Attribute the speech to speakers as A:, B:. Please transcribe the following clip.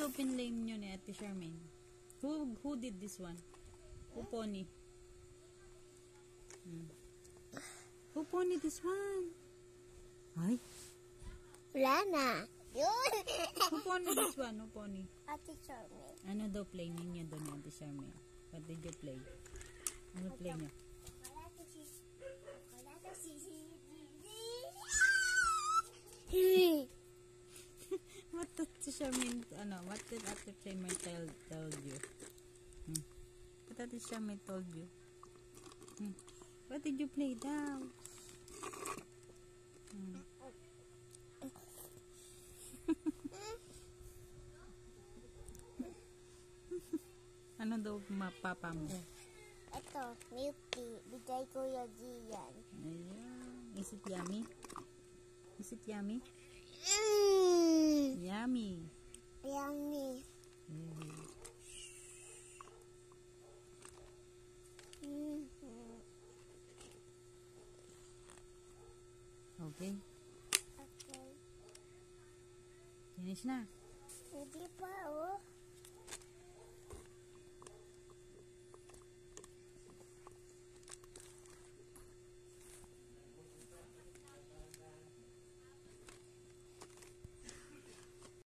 A: daw pinlame nyo ni Ate Charmaine? Who did this one? Who pony? Who pony this one? Ay?
B: Wala na. Yun.
A: Who pony this one? Who pony?
B: Ate Charmaine.
A: Ano daw play ninyo doon ni Ate Charmaine? What did you play? Ano play nyo? What did Ate Charmaine, what did Ate Charmaine told you? What Ate Charmaine told you? What did you play daw? Ano daw papa mo?
B: Ito, milk tea. Bigay ko yung Gian.
A: Ayan. Is it yummy? Is it yummy?
B: Mm.
A: Yummy.
B: Yummy.
A: Okay.
B: Okay.
A: Finish na.
B: Hindi pa, oh.